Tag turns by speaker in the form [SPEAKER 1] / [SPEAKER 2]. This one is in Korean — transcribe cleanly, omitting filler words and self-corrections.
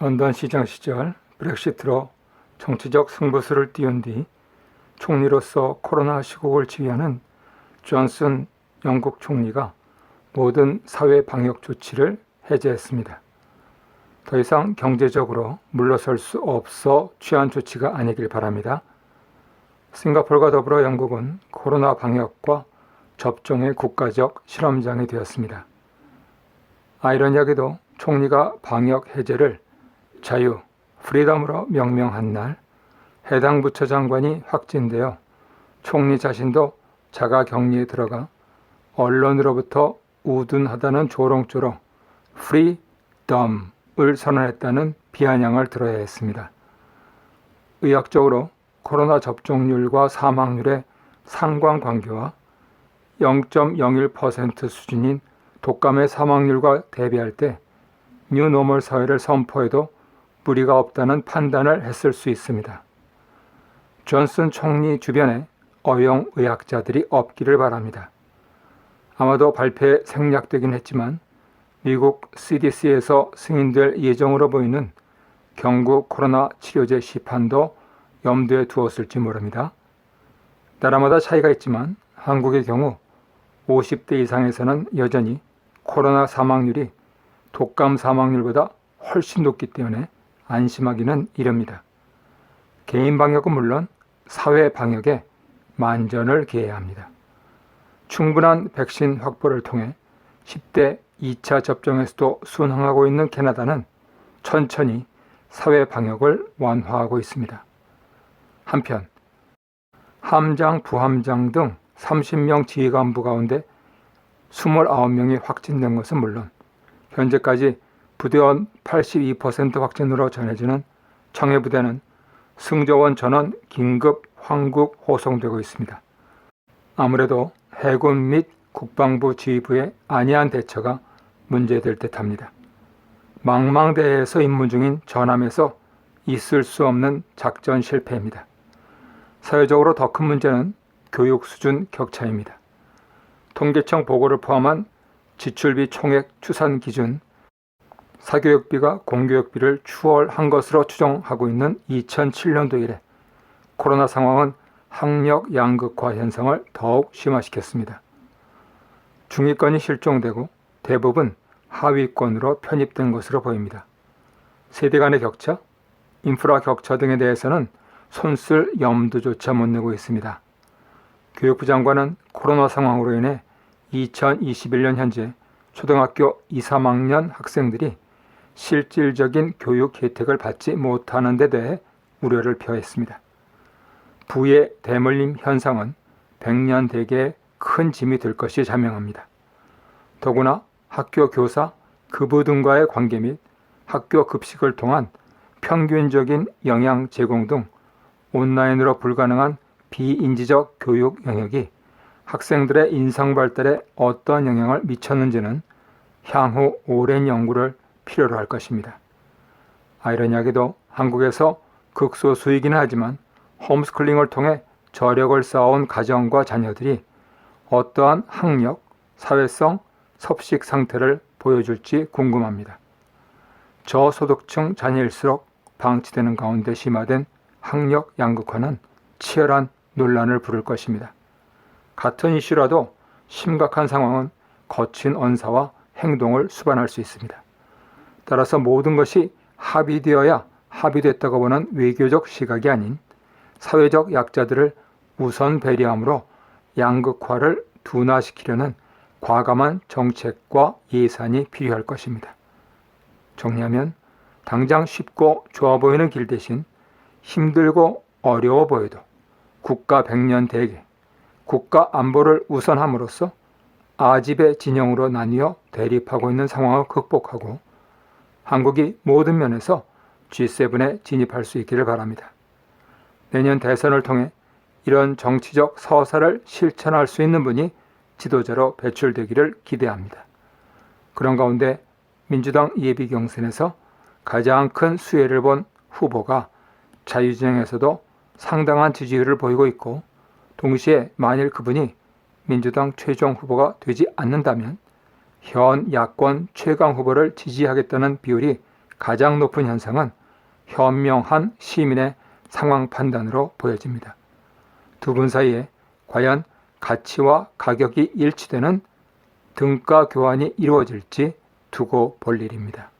[SPEAKER 1] 런던 시장 시절 브렉시트로 정치적 승부수를 띄운 뒤 총리로서 코로나 시국을 지휘하는 존슨 영국 총리가 모든 사회 방역 조치를 해제했습니다. 더 이상 경제적으로 물러설 수 없어 취한 조치가 아니길 바랍니다. 싱가포르와 더불어 영국은 코로나 방역과 접종의 국가적 실험장이 되었습니다. 아이러니하게도 총리가 방역 해제를 자유, 프리덤으로 명명한 날 해당 부처 장관이 확진되어 총리 자신도 자가격리에 들어가 언론으로부터 우둔하다는 조롱조로 프리덤을 선언했다는 비아냥을 들어야 했습니다. 의학적으로 코로나 접종률과 사망률의 상관관계와 0.01% 수준인 독감의 사망률과 대비할 때 뉴노멀 사회를 선포해도 무리가 없다는 판단을 했을 수 있습니다. 존슨 총리 주변에 어용의학자들이 없기를 바랍니다. 아마도 발표에 생략되긴 했지만 미국 CDC에서 승인될 예정으로 보이는 경구 코로나 치료제 시판도 염두에 두었을지 모릅니다. 나라마다 차이가 있지만 한국의 경우 50대 이상에서는 여전히 코로나 사망률이 독감 사망률보다 훨씬 높기 때문에 안심하기는 이릅니다. 개인 방역은 물론 사회 방역에 만전을 기해야 합니다. 충분한 백신 확보를 통해 10대 2차 접종에서도 순항하고 있는 캐나다는 천천히 사회 방역을 완화하고 있습니다. 한편 함장, 부함장 등 30명 지휘관부 가운데 29명이 확진된 것은 물론 현재까지 부대원 82% 확진으로 전해지는 청해부대는 승조원 전원 긴급 환국 호송되고 있습니다. 아무래도 해군 및 국방부 지휘부의 안이한 대처가 문제될 듯합니다. 망망대해에서 임무 중인 전함에서 있을 수 없는 작전 실패입니다. 사회적으로 더 큰 문제는 교육 수준 격차입니다. 통계청 보고를 포함한 지출비 총액 추산 기준 사교육비가 공교육비를 추월한 것으로 추정하고 있는 2007년도 이래 코로나 상황은 학력 양극화 현상을 더욱 심화시켰습니다. 중위권이 실종되고 대부분 하위권으로 편입된 것으로 보입니다. 세대 간의 격차, 인프라 격차 등에 대해서는 손쓸 염두조차 못 내고 있습니다. 교육부 장관은 코로나 상황으로 인해 2021년 현재 초등학교 2, 3학년 학생들이 실질적인 교육 혜택을 받지 못하는 데 대해 우려를 표했습니다. 부의 대물림 현상은 100년 대계에 큰 짐이 될 것이 자명합니다. 더구나 학교 교사, 급부 등과의 관계 및 학교 급식을 통한 평균적인 영양 제공 등 온라인으로 불가능한 비인지적 교육 영역이 학생들의 인성 발달에 어떤 영향을 미쳤는지는 향후 오랜 연구를 필요로 할 것입니다. 아이러니하게도 한국에서 극소수이긴 하지만 홈스쿨링을 통해 저력을 쌓아온 가정과 자녀들이 어떠한 학력, 사회성, 섭식 상태를 보여줄지 궁금합니다. 저소득층 자녀일수록 방치되는 가운데 심화된 학력 양극화는 치열한 논란을 부를 것입니다. 같은 이슈라도 심각한 상황은 거친 언사와 행동을 수반할 수 있습니다. 따라서 모든 것이 합의되어야 합의됐다고 보는 외교적 시각이 아닌 사회적 약자들을 우선 배려함으로 양극화를 둔화시키려는 과감한 정책과 예산이 필요할 것입니다. 정리하면 당장 쉽고 좋아 보이는 길 대신 힘들고 어려워 보여도 국가 백년 대계, 국가 안보를 우선함으로써 아집의 진영으로 나뉘어 대립하고 있는 상황을 극복하고 한국이 모든 면에서 G7에 진입할 수 있기를 바랍니다. 내년 대선을 통해 이런 정치적 서사를 실천할 수 있는 분이 지도자로 배출되기를 기대합니다. 그런 가운데 민주당 예비 경선에서 가장 큰 수혜를 본 후보가 자유진영에서도 상당한 지지율을 보이고 있고 동시에 만일 그분이 민주당 최종 후보가 되지 않는다면 현 야권 최강 후보를 지지하겠다는 비율이 가장 높은 현상은 현명한 시민의 상황 판단으로 보여집니다. 두 분 사이에 과연 가치와 가격이 일치되는 등가 교환이 이루어질지 두고 볼 일입니다.